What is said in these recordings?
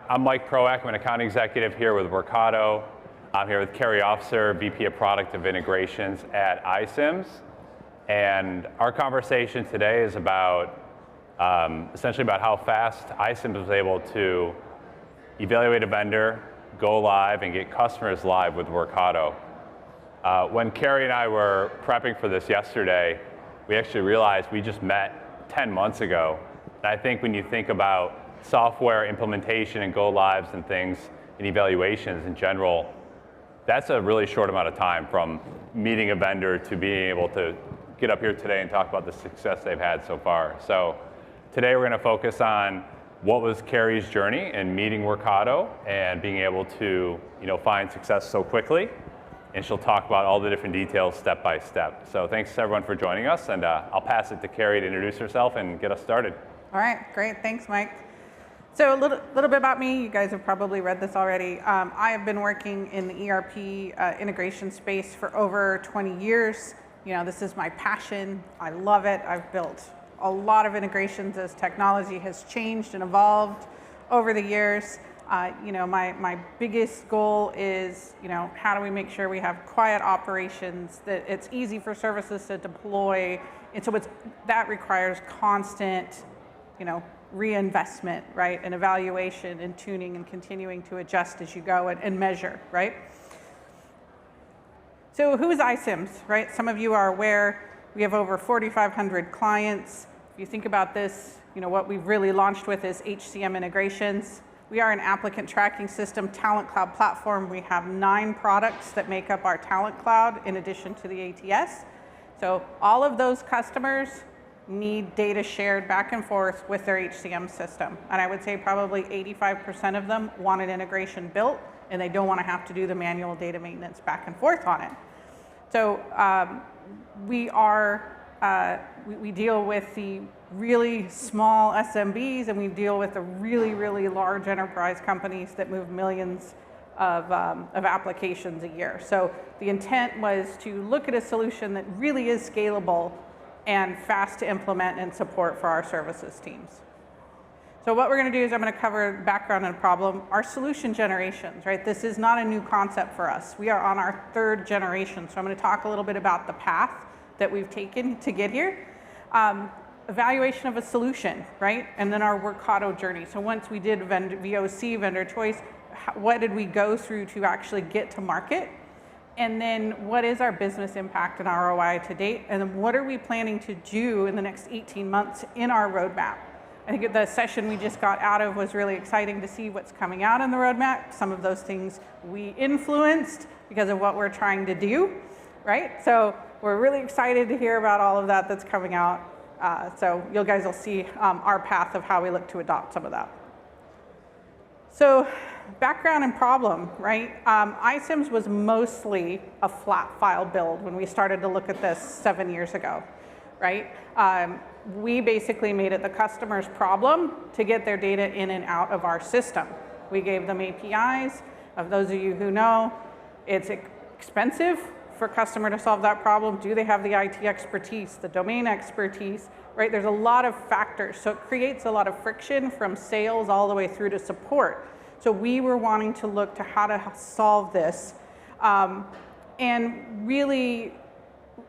I'm Mike Proack. I'm an account executive here with Workato. I'm here with Carrie Officer, VP of Product of Integrations at iCIMS. And our conversation today is about essentially about how fast iCIMS was able to evaluate a vendor, go live, and get customers live with Workato. When Carrie and I were prepping for this yesterday, we actually realized we just met 10 months ago. And I think when you think about software implementation and go lives and things and evaluations in general, that's a really short amount of time from meeting a vendor to being able to get up here today and talk about the success they've had so far. So today we're going to focus on what was Carrie's journey in meeting Workato and being able to find success so quickly. And she'll talk about all the different details step by step. So thanks everyone for joining us, and I'll pass it to Carrie to introduce herself and get us started. All right, great, thanks Mike. So a little bit about me, you guys have probably read this already. I have been working in the ERP integration space for over 20 years. This is my passion, I love it. I've built a lot of integrations as technology has changed and evolved over the years. My biggest goal is, how do we make sure we have quiet operations, that it's easy for services to deploy, and so that requires constant, reinvestment, right, and evaluation and tuning and continuing to adjust as you go and measure, right? So who is iCIMS, right? Some of you are aware we have over 4,500 clients. If you think about this, what we've really launched with is HCM integrations. We are an applicant tracking system, talent cloud platform. We have 9 products that make up our talent cloud in addition to the ATS. So all of those customers need data shared back and forth with their HCM system. And I would say probably 85% of them want an integration built, and they don't want to have to do the manual data maintenance back and forth on it. So we deal with the really small SMBs, and we deal with the really, really large enterprise companies that move millions of applications a year. So the intent was to look at a solution that really is scalable and fast to implement and support for our services teams. So what we're going to do is I'm going to cover background and problem. Our solution generations, right? This is not a new concept for us. We are on our 3rd generation. So I'm going to talk a little bit about the path that we've taken to get here. Evaluation of a solution, right? And then our Workato journey. So once we did VOC, vendor choice, what did we go through to actually get to market? And then what is our business impact and ROI to date? And then what are we planning to do in the next 18 months in our roadmap? I think the session we just got out of was really exciting to see what's coming out in the roadmap. Some of those things we influenced because of what we're trying to do, right? So we're really excited to hear about all of that that's coming out. So you guys will see our path of how we look to adopt some of that. So background and problem, right? iCIMS was mostly a flat file build when we started to look at this 7 years ago, right? We basically made it the customer's problem to get their data in and out of our system. We gave them APIs. Of those of you who know, it's expensive for a customer to solve that problem. Do they have the IT expertise, the domain expertise, right? There's a lot of factors. So it creates a lot of friction from sales all the way through to support. So we were wanting to look to how to solve this and really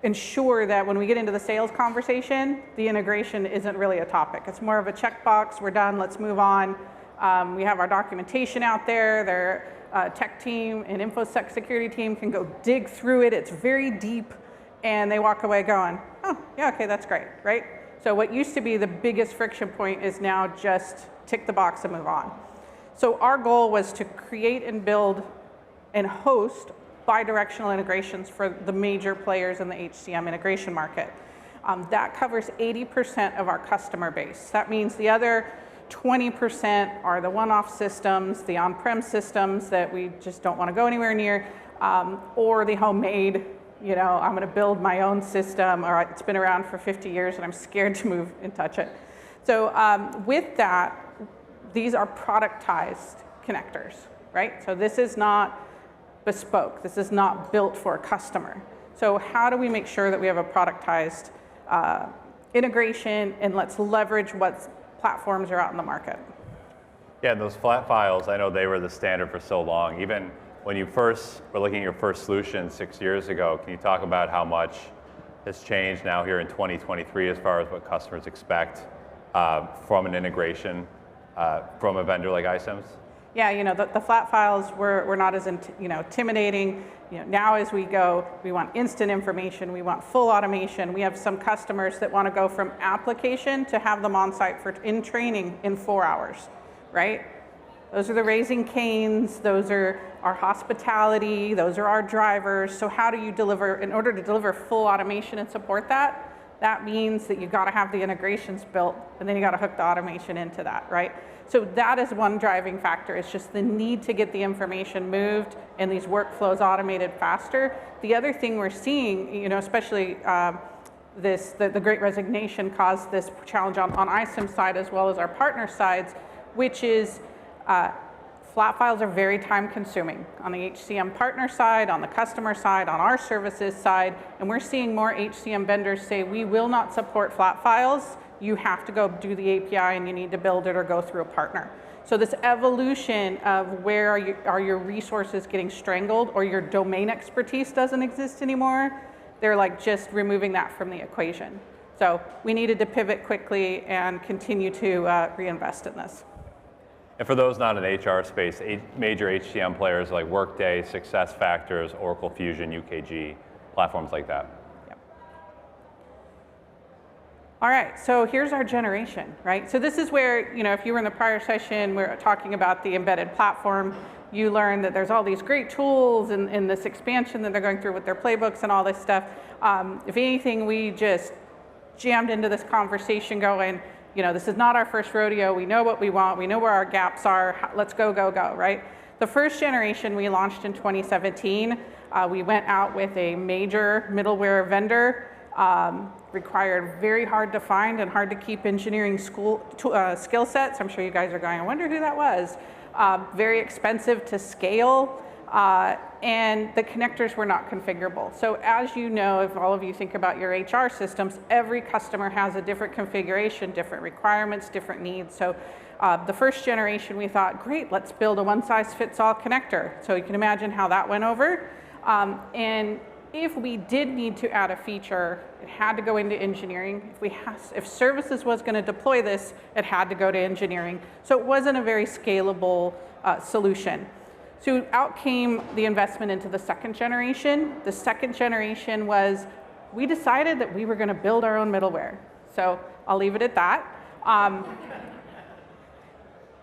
ensure that when we get into the sales conversation, the integration isn't really a topic. It's more of a checkbox, we're done, let's move on. We have our documentation out there, their tech team and InfoSec security team can go dig through it, it's very deep, and they walk away going, oh, yeah, okay, that's great, right? So what used to be the biggest friction point is now just tick the box and move on. So our goal was to create and build and host bi-directional integrations for the major players in the HCM integration market. That covers 80% of our customer base. That means the other 20% are the one-off systems, the on-prem systems that we just don't want to go anywhere near, or the homemade, I'm going to build my own system, or it's been around for 50 years and I'm scared to move and touch it. So with that, these are productized connectors, right? So this is not bespoke. This is not built for a customer. So how do we make sure that we have a productized integration, and let's leverage what platforms are out in the market? Yeah, and those flat files, I know they were the standard for so long. Even when you first were looking at your first solution 6 years ago, can you talk about how much has changed now here in 2023 as far as what customers expect from an integration from a vendor like iCIMS? Yeah, the flat files were not as intimidating. Now as we go, we want instant information, we want full automation. We have some customers that want to go from application to have them on site in training in 4 hours, right? Those are the Raising Canes, those are our hospitality, those are our drivers. So how do you deliver, in order to deliver full automation and support that, that means that you got to have the integrations built, and then you got to hook the automation into that, right? So that is one driving factor. It's just the need to get the information moved and these workflows automated faster. The other thing we're seeing, especially the Great Resignation caused this challenge on iCIMS side as well as our partner sides, which is flat files are very time consuming on the HCM partner side, on the customer side, on our services side, and we're seeing more HCM vendors say, we will not support flat files. You have to go do the API and you need to build it or go through a partner. So this evolution of where are your resources getting strangled or your domain expertise doesn't exist anymore, they're like just removing that from the equation. So we needed to pivot quickly and continue to reinvest in this. And for those not in HR space, major HCM players like Workday, SuccessFactors, Oracle Fusion, UKG, platforms like that. Yep. All right, so here's our generation, right? So this is where, if you were in the prior session, we're talking about the embedded platform. You learn that there's all these great tools and this expansion that they're going through with their playbooks and all this stuff. If anything, we just jammed into this conversation going, this is not our first rodeo. We know what we want. We know where our gaps are. Let's go, go, go, right? The first generation we launched in 2017. We went out with a major middleware vendor, required very hard to find and hard to keep engineering skill sets. I'm sure you guys are going, I wonder who that was. Very expensive to scale. And the connectors were not configurable. So as you know, if all of you think about your HR systems, every customer has a different configuration, different requirements, different needs. So the first generation, we thought, great, let's build a one-size-fits-all connector. So you can imagine how that went over. And if we did need to add a feature, it had to go into engineering. If services was going to deploy this, it had to go to engineering. So it wasn't a very scalable solution. So out came the investment into the second generation. The second generation was, we decided that we were going to build our own middleware. So I'll leave it at that.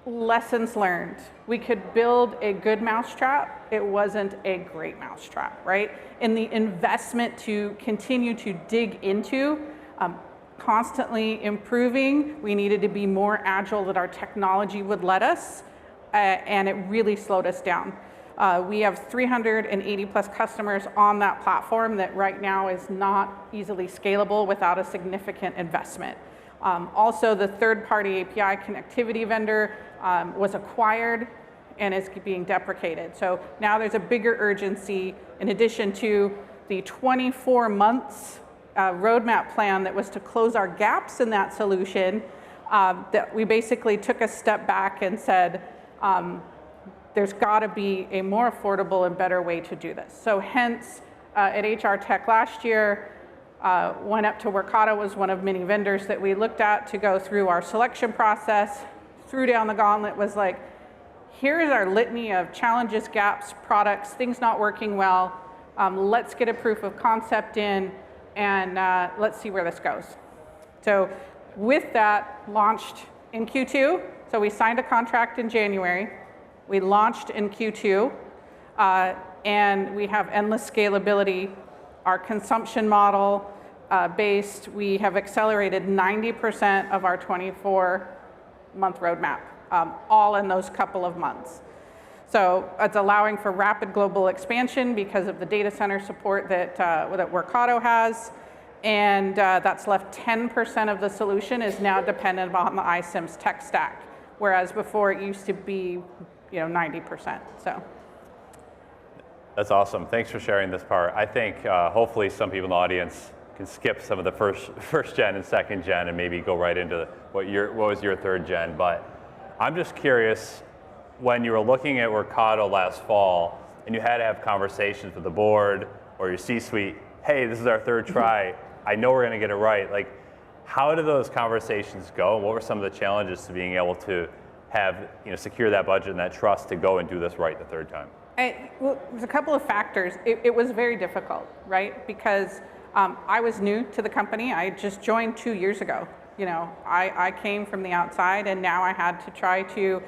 Lessons learned. We could build a good mousetrap. It wasn't a great mousetrap, right? And the investment to continue to dig into, constantly improving, we needed to be more agile that our technology would let us. And it really slowed us down. We have 380 plus customers on that platform that right now is not easily scalable without a significant investment. Also, the third-party API connectivity vendor was acquired and is being deprecated. So now there's a bigger urgency in addition to the 24 months roadmap plan that was to close our gaps in that solution, that we basically took a step back and said, there's got to be a more affordable and better way to do this. So hence, at HR Tech last year, went up to Workato, was one of many vendors that we looked at to go through our selection process, threw down the gauntlet, was like, here's our litany of challenges, gaps, products, things not working well. Let's get a proof of concept in, and let's see where this goes. So with that, launched in Q2. So we signed a contract in January. We launched in Q2, and we have endless scalability. Our consumption model based, we have accelerated 90% of our 24-month roadmap, all in those couple of months. So it's allowing for rapid global expansion because of the data center support that Workato has. And that's left 10% of the solution is now dependent on the iCIMS tech stack, whereas before it used to be 90%. So that's awesome. Thanks for sharing this part. I think hopefully some people in the audience can skip some of the first gen and second gen and maybe go right into what was your third gen. But I'm just curious, when you were looking at Workato last fall, and you had to have conversations with the board or your C-suite, hey, this is our third try, I know we're going to get it right. Like, how did those conversations go? What were some of the challenges to being able to have, secure that budget and that trust to go and do this right the third time? Well, there's a couple of factors. It was very difficult, right? Because I was new to the company. I just joined 2 years ago. I came from the outside, and now I had to try to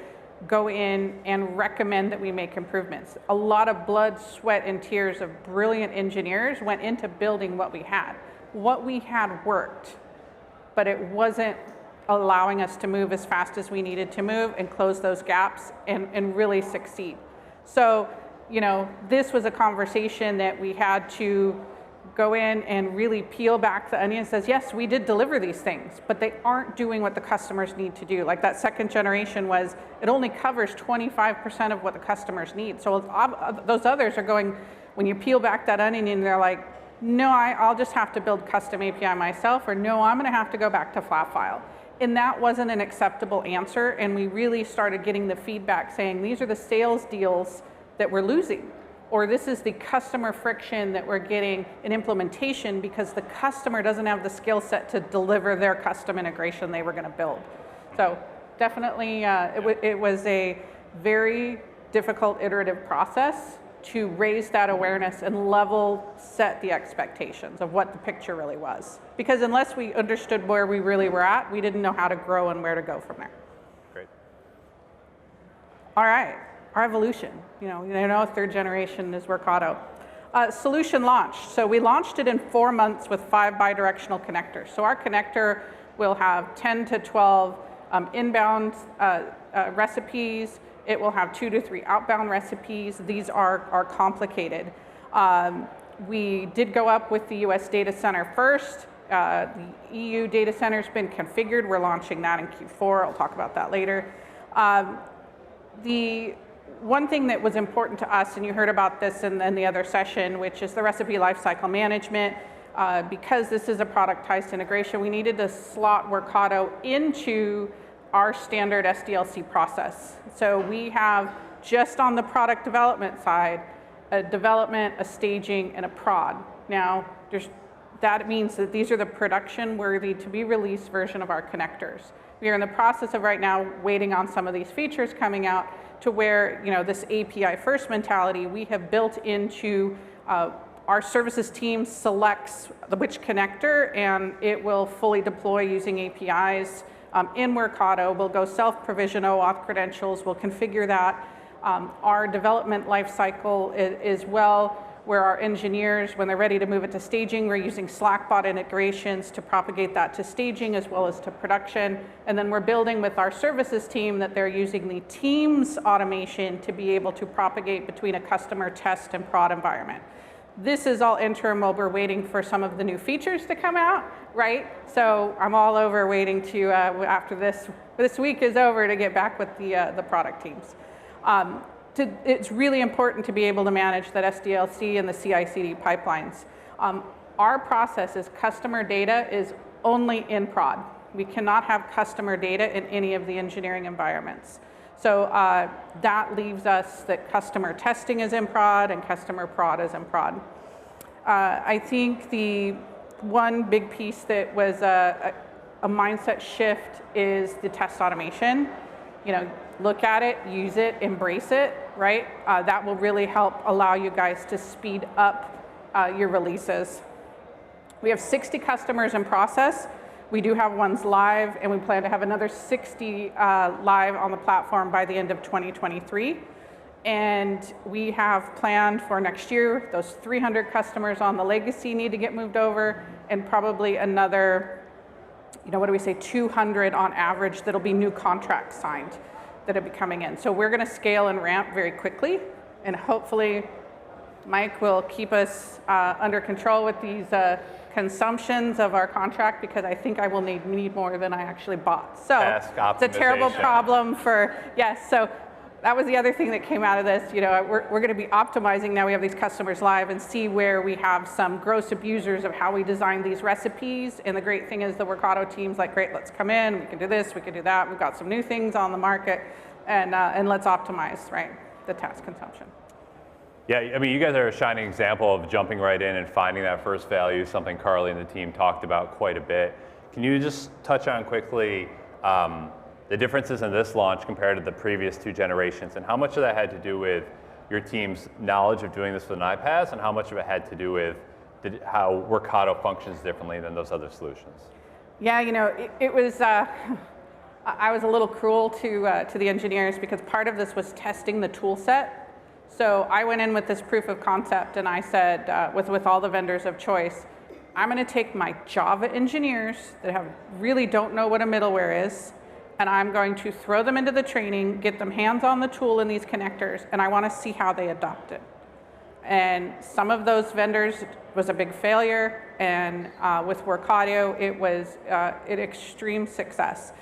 go in and recommend that we make improvements. A lot of blood, sweat, and tears of brilliant engineers went into building what we had. What we had worked, but it wasn't allowing us to move as fast as we needed to move and close those gaps and really succeed. So, this was a conversation that we had to go in and really peel back the onion and says, yes, we did deliver these things, but they aren't doing what the customers need to do. Like that second generation was, it only covers 25% of what the customers need. So those others are going, when you peel back that onion and they're like, no, I'll just have to build custom API myself, or no, I'm gonna have to go back to flat file. And that wasn't an acceptable answer, and we really started getting the feedback saying, these are the sales deals that we're losing, or this is the customer friction that we're getting in implementation because the customer doesn't have the skill set to deliver their custom integration they were going to build. So definitely it was a very difficult iterative process to raise that awareness and level set the expectations of what the picture really was. Because unless we understood where we really were at, we didn't know how to grow and where to go from there. Great. All right. Our evolution, third generation is Workato. Solution launched. So we launched it in 4 months with 5 bidirectional connectors. So our connector will have 10 to 12 inbound recipes. It will have 2 to 3 outbound recipes. These are complicated. We did go up with the US data center first. The EU data center has been configured. We're launching that in Q4. I'll talk about that later. The one thing that was important to us, and you heard about this in the other session, which is the recipe lifecycle management. Because this is a productized integration, we needed to slot Workato into our standard SDLC process. So we have, just on the product development side, a development, a staging, and a prod. Now, that means that these are the production-worthy to be released version of our connectors. We are in the process of right now waiting on some of these features coming out to where, this API first mentality we have built into our services team selects which connector, and it will fully deploy using APIs in Workato. We'll go self-provision OAuth credentials, we'll configure that. Our development lifecycle is well, where our engineers, when they're ready to move it to staging, we're using Slackbot integrations to propagate that to staging as well as to production. And then we're building with our services team that they're using the Teams automation to be able to propagate between a customer test and prod environment. This is all interim while we're waiting for some of the new features to come out, right? So I'm all over waiting to, after this week is over, to get back with the product teams. It's really important to be able to manage that SDLC and the CI/CD pipelines. Our process is customer data is only in prod. We cannot have customer data in any of the engineering environments. So that leaves us that customer testing is in prod and customer prod is in prod. I think the one big piece that was a mindset shift is the test automation. Look at it, use it, embrace it, right? That will really help allow you guys to speed up your releases. We have 60 customers in process. We do have ones live, and we plan to have another 60 live on the platform by the end of 2023. And we have planned for next year, those 300 customers on the legacy need to get moved over, and probably another, 200 on average that'll be new contracts signed that'll be coming in. So we're gonna scale and ramp very quickly, and hopefully Mike will keep us under control with these consumptions of our contract, because I think I will need more than I actually bought. So it's a terrible problem for, yes, so that was the other thing that came out of this. You know, we're going to be optimizing now. We have these customers live and see where we have some gross abusers of how we design these recipes. And the great thing is the Workato team's like, great, let's come in. We can do this. We can do that. We've got some new things on the market, and let's optimize, right, the task consumption. Yeah, I mean, you guys are a shining example of jumping right in and finding that first value, something Carly and the team talked about quite a bit. Can you just touch on quickly the differences in this launch compared to the previous 2 generations, and how much of that had to do with your team's knowledge of doing this with an iPaaS, and how much of it had to do with how Workato functions differently than those other solutions? Yeah, you know, it was, I was a little cruel to the engineers because part of this was testing the tool set. So I went in with this proof of concept and I said, with all the vendors of choice, I'm going to take my Java engineers that really don't know what a middleware is, and I'm going to throw them into the training, get them hands on the tool in these connectors, and I want to see how they adopt it. And some of those vendors was a big failure, and with Workato, it was an extreme success.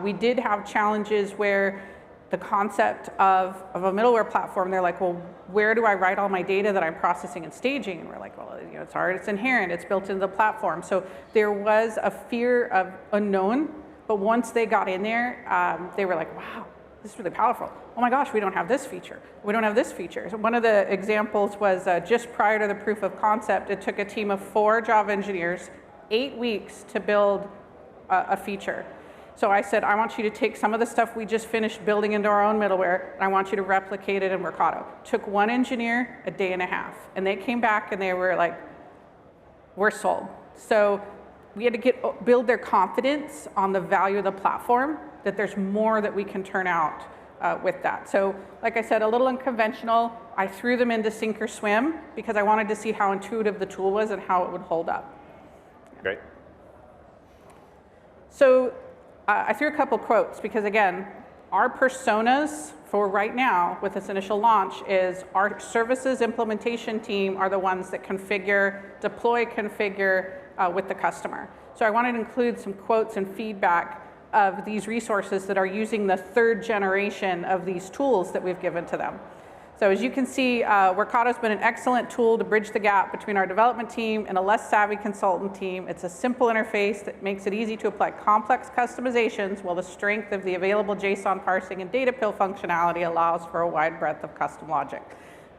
We did have challenges where the concept of a middleware platform, they're like, well, where do I write all my data that I'm processing and staging? And we're like, well, you know, it's hard, it's inherent, it's built into the platform. So there was a fear of unknown, but once they got in there, they were like, wow, this is really powerful. Oh my gosh, we don't have this feature. We don't have this feature. So one of the examples was just prior to the proof of concept, it took a team of 4 Java engineers 8 weeks to build a feature. So I said, I want you to take some of the stuff we just finished building into our own middleware, and I want you to replicate it in Workato. Took 1 engineer a day and a half, and they came back and they were like, we're sold. So we had to build their confidence on the value of the platform, that there's more that we can turn out with that. So like I said, a little unconventional. I threw them into sink or swim because I wanted to see how intuitive the tool was and how it would hold up. Great. So I threw a couple quotes because, again, our personas for right now with this initial launch is our services implementation team are the ones that deploy, configure with the customer. So I wanted to include some quotes and feedback of these resources that are using the 3rd generation of these tools that we've given to them. So as you can see, Workato's been an excellent tool to bridge the gap between our development team and a less savvy consultant team. It's a simple interface that makes it easy to apply complex customizations, while the strength of the available JSON parsing and data pill functionality allows for a wide breadth of custom logic.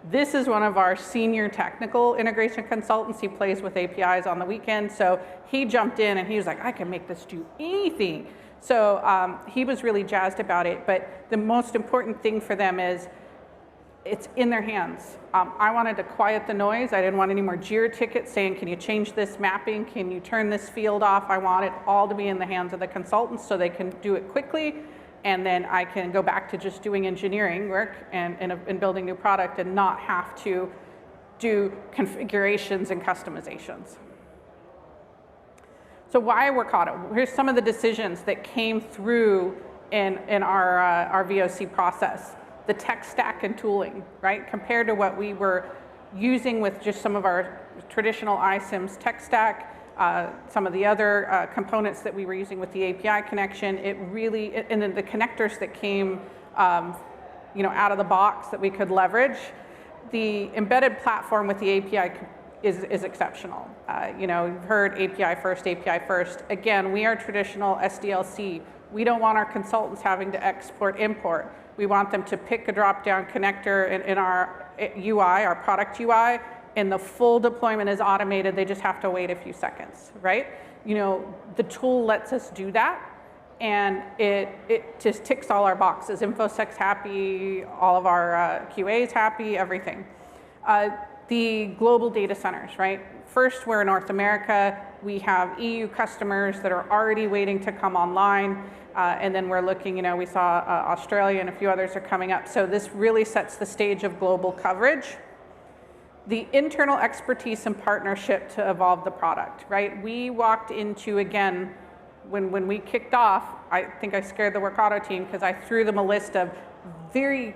This is one of our senior technical integration consultants. He plays with APIs on the weekend, so he jumped in and he was like, I can make this do anything. So he was really jazzed about it, but the most important thing for them is it's in their hands. I wanted to quiet the noise. I didn't want any more JIRA tickets saying, can you change this mapping? Can you turn this field off? I want it all to be in the hands of the consultants so they can do it quickly, and then I can go back to just doing engineering work and building new product and not have to do configurations and customizations. So why Workato? Here's some of the decisions that came through in our VOC process. The tech stack and tooling, right? Compared to what we were using with just some of our traditional iCIMS tech stack, some of the other components that we were using with the API connection, and then the connectors that came out of the box that we could leverage. The embedded platform with the API is exceptional. You've heard API first. Again, we are traditional SDLC. We don't want our consultants having to export, import. We want them to pick a drop-down connector in our UI, our product UI, and the full deployment is automated. They just have to wait a few seconds, right? The tool lets us do that, and it just ticks all our boxes. InfoSec's happy, all of our QA's happy, everything. The global data centers, right? First, we're in North America. We have EU customers that are already waiting to come online. And then we're looking, we saw Australia and a few others are coming up. So this really sets the stage of global coverage. The internal expertise and partnership to evolve the product, right? We walked into, again, when we kicked off, I think I scared the Workato team because I threw them a list of very,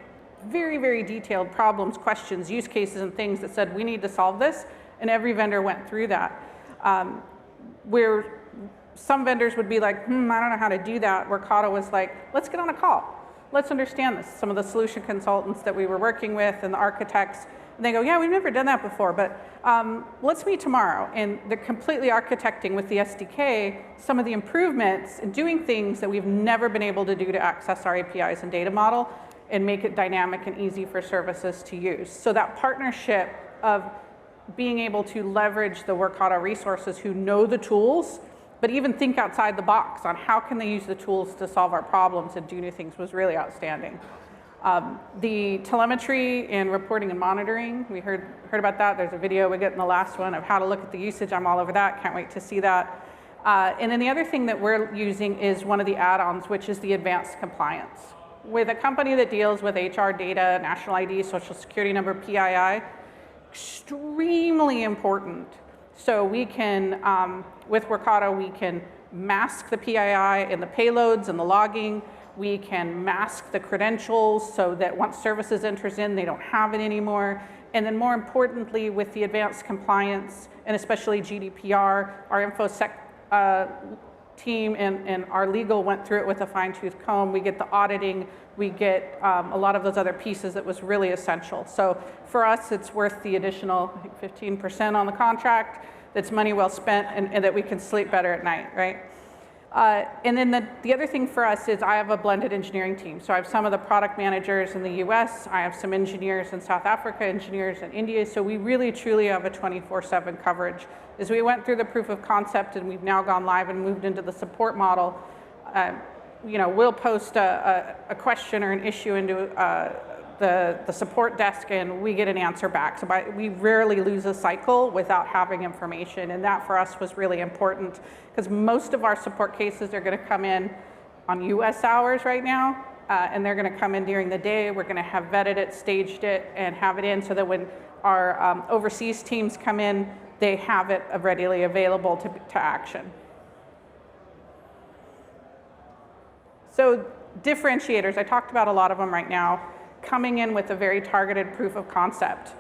very, very detailed problems, questions, use cases, and things that said, we need to solve this. And every vendor went through that. Where some vendors would be like, I don't know how to do that. Workato was like, let's get on a call. let's understand this. Some of the solution consultants that we were working with and the architects, and they go, yeah, we've never done that before, but let's meet tomorrow. And they're completely architecting with the SDK some of the improvements and doing things that we've never been able to do to access our APIs and data model and make it dynamic and easy for services to use. So that partnership of being able to leverage the Workato resources who know the tools, but even think outside the box on how can they use the tools to solve our problems and do new things was really outstanding. The telemetry and reporting and monitoring, we heard about that. There's a video we get in the last one of how to look at the usage. I'm all over that, can't wait to see that. And then the other thing that we're using is one of the add-ons, which is the advanced compliance. With a company that deals with HR data, national ID, social security number, PII, extremely important. So we can, with Workato, we can mask the PII and the payloads and the logging. We can mask the credentials so that once services enters in, they don't have it anymore. And then more importantly, with the advanced compliance, and especially GDPR, our InfoSec team and our legal went through it with a fine-tooth comb. We get the auditing, we get a lot of those other pieces that was really essential. So for us, it's worth the additional, I think, 15% on the contract. That's money well spent, and that we can sleep better at night, right? And then the other thing for us is I have a blended engineering team. So I have some of the product managers in the US, I have some engineers in South Africa, engineers in India, so we really truly have a 24/7 coverage. As we went through the proof of concept and we've now gone live and moved into the support model, we'll post a question or an issue into the support desk and we get an answer back. So we rarely lose a cycle without having information, and that for us was really important because most of our support cases are going to come in on US hours right now, and they're going to come in during the day. We're going to have vetted it, staged it, and have it in so that when our overseas teams come in, they have it readily available to action. So differentiators, I talked about a lot of them right now. Coming in with a very targeted proof of concept.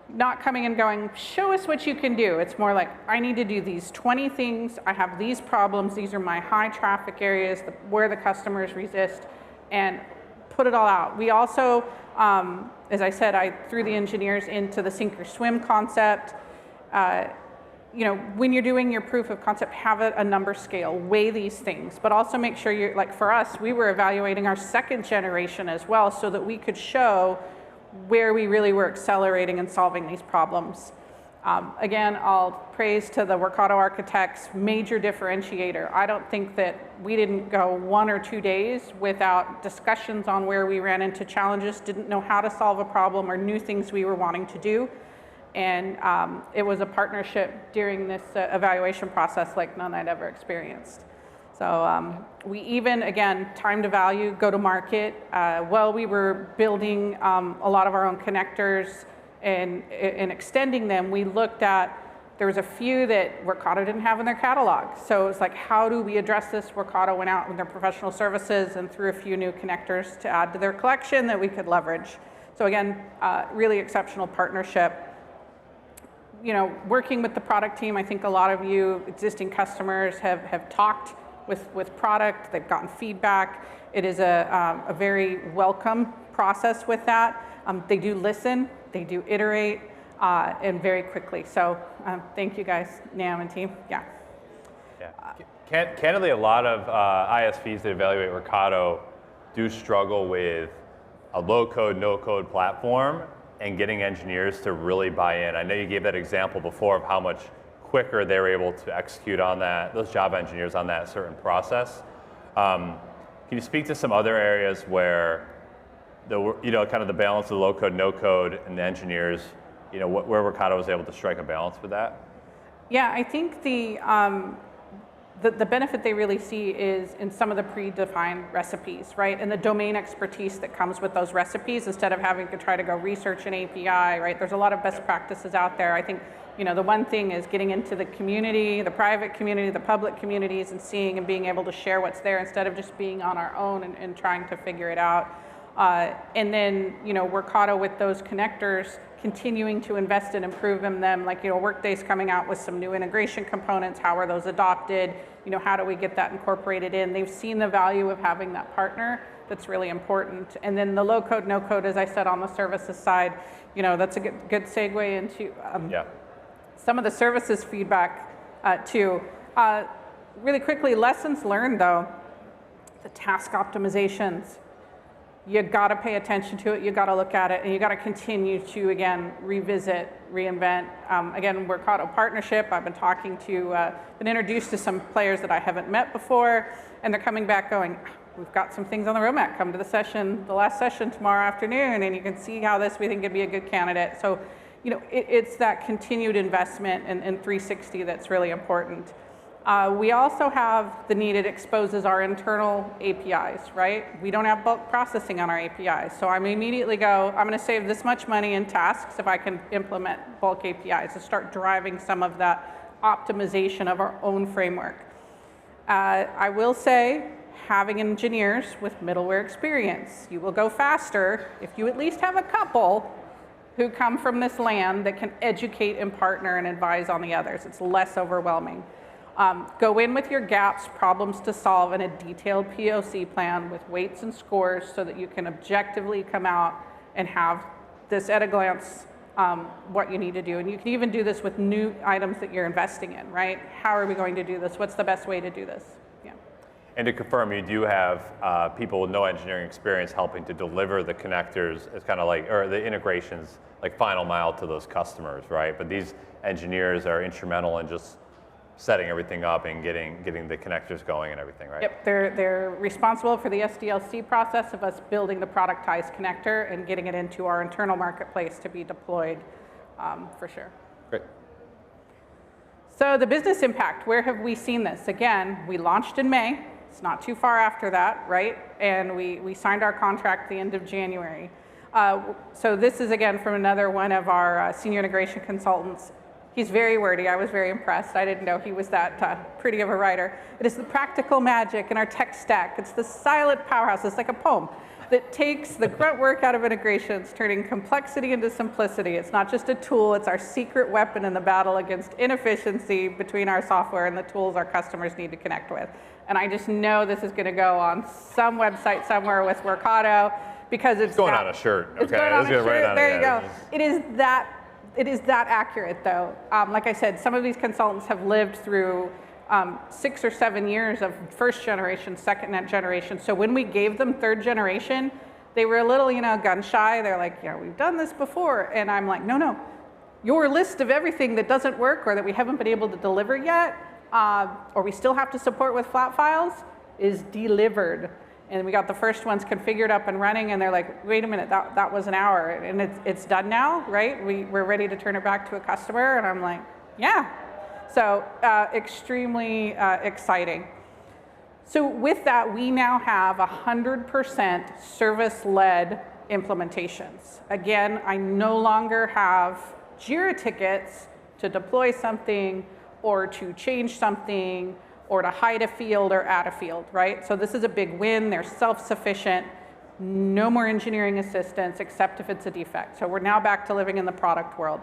Not coming in going, show us what you can do. It's more like, I need to do these 20 things. I have these problems. These are my high traffic areas where the customers resist, and put it all out. We also, as I said, I threw the engineers into the sink or swim concept. When you're doing your proof of concept, have a number scale, weigh these things, but also make sure you're, like for us, we were evaluating our second generation as well so that we could show where we really were accelerating and solving these problems. Again, I'll praise to the Workato architects, major differentiator. I don't think that we didn't go 1 or 2 days without discussions on where we ran into challenges, didn't know how to solve a problem or new things we were wanting to do. And it was a partnership during this evaluation process like none I'd ever experienced. So we even, again, time to value, go to market. While we were building a lot of our own connectors and extending them, we looked at, there was a few that Workato didn't have in their catalog. So it's like, how do we address this? Workato went out with their professional services and threw a few new connectors to add to their collection that we could leverage. So again, really exceptional partnership. Working with the product team, I think a lot of you existing customers have talked with product, they've gotten feedback. It is a very welcome process with that. They do listen, they do iterate, and very quickly. So thank you guys, Nam and team, yeah. Candidly, a lot of ISVs that evaluate Workato do struggle with a low-code, no-code platform and getting engineers to really buy in. I know you gave that example before of how much quicker they were able to execute on that, those job engineers on that certain process. Can you speak to some other areas where kind of the balance of the low code, no code, and the engineers, where Workato was able to strike a balance with that? Yeah, I think the benefit they really see is in some of the predefined recipes, right? And the domain expertise that comes with those recipes instead of having to try to go research an API, right? There's a lot of best practices out there. I think, the one thing is getting into the community, the private community, the public communities, and seeing and being able to share what's there instead of just being on our own and trying to figure it out. And then, Workato with those connectors, continuing to invest and improve in them. Like, Workday's coming out with some new integration components. How are those adopted? How do we get that incorporated in? They've seen the value of having that partner, that's really important. And then the low code, no code, as I said, on the services side, that's a good segue into some of the services feedback too. Really quickly, lessons learned though, the task optimizations. You got to pay attention to it, you got to look at it, and you got to continue to, again, revisit, reinvent. Again, Workato partnership, I've been introduced to some players that I haven't met before, and they're coming back going, we've got some things on the roadmap, come to the last session tomorrow afternoon, and you can see how we think could be a good candidate. So, it's that continued investment in 360 that's really important. We also have the need, it exposes our internal APIs, right? We don't have bulk processing on our APIs. So I'm immediately I'm going to save this much money in tasks if I can implement bulk APIs and start driving some of that optimization of our own framework. I will say, having engineers with middleware experience, you will go faster if you at least have a couple who come from this land that can educate and partner and advise on the others. It's less overwhelming. Go in with your gaps, problems to solve, and a detailed POC plan with weights and scores so that you can objectively come out and have this at a glance, what you need to do. And you can even do this with new items that you're investing in, right? How are we going to do this? What's the best way to do this? Yeah. And to confirm, you do have people with no engineering experience helping to deliver the connectors. It's kind of like, or the integrations, like final mile to those customers, right? But these engineers are instrumental in just setting everything up and getting the connectors going and everything, right? Yep, they're responsible for the SDLC process of us building the productized connector and getting it into our internal marketplace to be deployed, for sure. Great. So the business impact, where have we seen this? Again, we launched in May. It's not too far after that, right? And we signed our contract the end of January. So this is, again, from another one of our senior integration consultants. He's very wordy. I was very impressed. I didn't know he was that pretty of a writer. It is the practical magic in our tech stack. It's the silent powerhouse. It's like a poem that takes the grunt work out of integrations, turning complexity into simplicity. It's not just a tool. It's our secret weapon in the battle against inefficiency between our software and the tools our customers need to connect with. And I just know this is going to go on some website somewhere with Workato because it's going on a shirt. Okay, it's going on a shirt. There you go. It is that accurate, though. Like I said, some of these consultants have lived through 6 or 7 years of first generation, second generation. So when we gave them third generation, they were a little, gun shy. They're like, we've done this before. And I'm like, no. Your list of everything that doesn't work or that we haven't been able to deliver yet, or we still have to support with flat files, is delivered. And we got the first ones configured up and running, and they're like, wait a minute, that was an hour, and it's done now, right? We're ready to turn it back to a customer, and I'm like, yeah. So extremely exciting. So with that, we now have 100% service-led implementations. Again, I no longer have JIRA tickets to deploy something or to change something or to hide a field or add a field, right? So this is a big win. They're self-sufficient. No more engineering assistance except if it's a defect. So we're now back to living in the product world.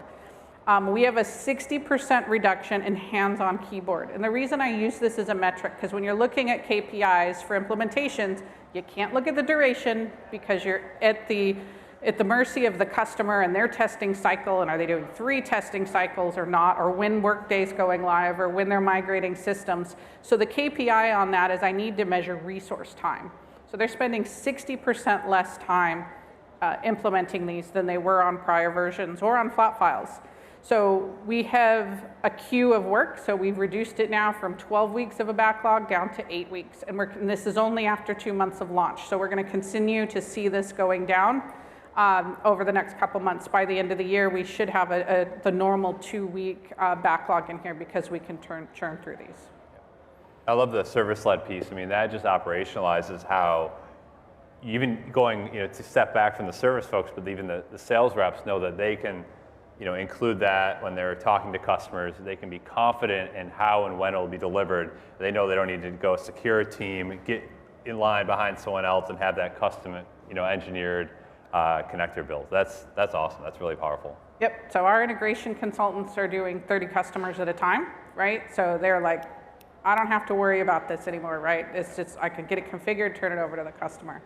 We have a 60% reduction in hands-on keyboard. And the reason I use this as a metric, because when you're looking at KPIs for implementations, you can't look at the duration because you're at the mercy of the customer and their testing cycle, and are they doing 3 testing cycles or not, or when Workday's going live, or when they're migrating systems. So the KPI on that is I need to measure resource time. So they're spending 60% less time implementing these than they were on prior versions or on flat files. So we have a queue of work, so we've reduced it now from 12 weeks of a backlog down to 8 weeks, and this is only after 2 months of launch. So we're going to continue to see this going down over the next couple months. By the end of the year, we should have the normal 2-week backlog in here because we can churn through these. I love the service-led piece. I mean, that just operationalizes how even going, to step back from the service folks, but even the sales reps know that they can, include that when they're talking to customers. They can be confident in how and when it will be delivered. They know they don't need to go secure a team, get in line behind someone else, and have that custom, engineered connector build. That's awesome. That's really powerful. Yep. So our integration consultants are doing 30 customers at a time, right? So they're like, I don't have to worry about this anymore, right? It's just I can get it configured, turn it over to the customer.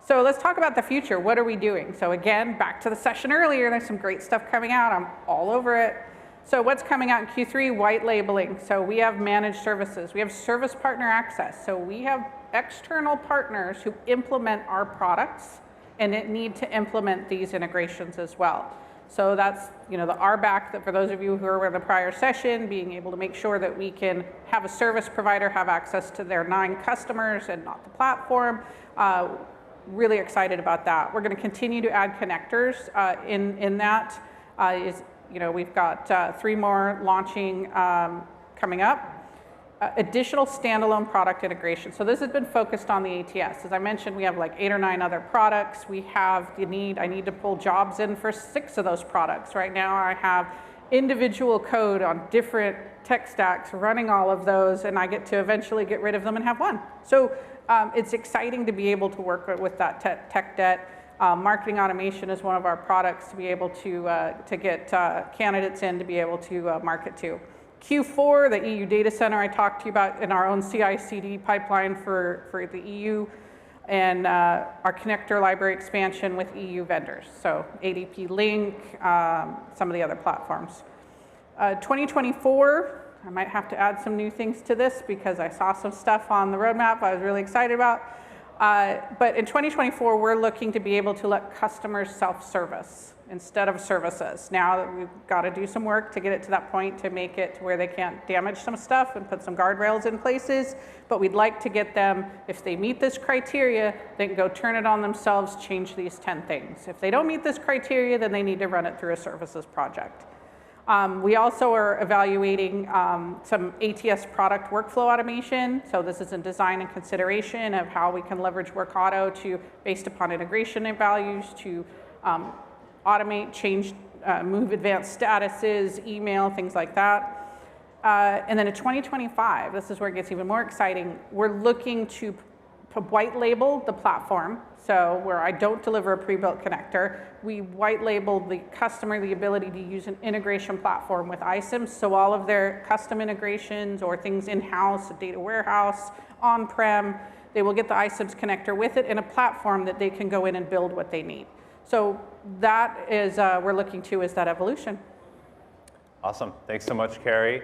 So let's talk about the future. What are we doing? So again, back to the session earlier, there's some great stuff coming out. I'm all over it. So what's coming out in Q3? White labeling. So we have managed services. We have service partner access. So we have external partners who implement our products and need to implement these integrations as well. So that's, the RBAC, that for those of you who were in the prior session, being able to make sure that we can have a service provider have access to their 9 customers and not the platform. Really excited about that. We're going to continue to add connectors in that. We've got 3 more launching coming up. Additional standalone product integration. So this has been focused on the ATS. As I mentioned, we have like 8 or 9 other products. I need to pull jobs in for 6 of those products. Right now I have individual code on different tech stacks running all of those, and I get to eventually get rid of them and have 1. So it's exciting to be able to work with that tech debt. Marketing automation is one of our products to be able to get candidates in to be able to market to. Q4, the EU data center I talked to you about in our own CI/CD pipeline for the EU, and our connector library expansion with EU vendors. So ADP Link, some of the other platforms. 2024, I might have to add some new things to this because I saw some stuff on the roadmap I was really excited about. But in 2024, we're looking to be able to let customers self-service instead of services. Now we've got to do some work to get it to that point to make it to where they can't damage some stuff and put some guardrails in places. But we'd like to get them, if they meet this criteria, they can go turn it on themselves, change these 10 things. If they don't meet this criteria, then they need to run it through a services project. We also are evaluating some ATS product workflow automation. So this is in design and consideration of how we can leverage Workato based upon integration values, to automate, change, move advanced statuses, email, things like that. And then in 2025, this is where it gets even more exciting, we're looking to white label the platform. So where I don't deliver a pre-built connector, we white label the customer the ability to use an integration platform with iCIMS. So all of their custom integrations or things in-house, a data warehouse, on-prem, they will get the iCIMS connector with it in a platform that they can go in and build what they need. So that is, we're looking to is that evolution. Awesome. Thanks so much, Carrie.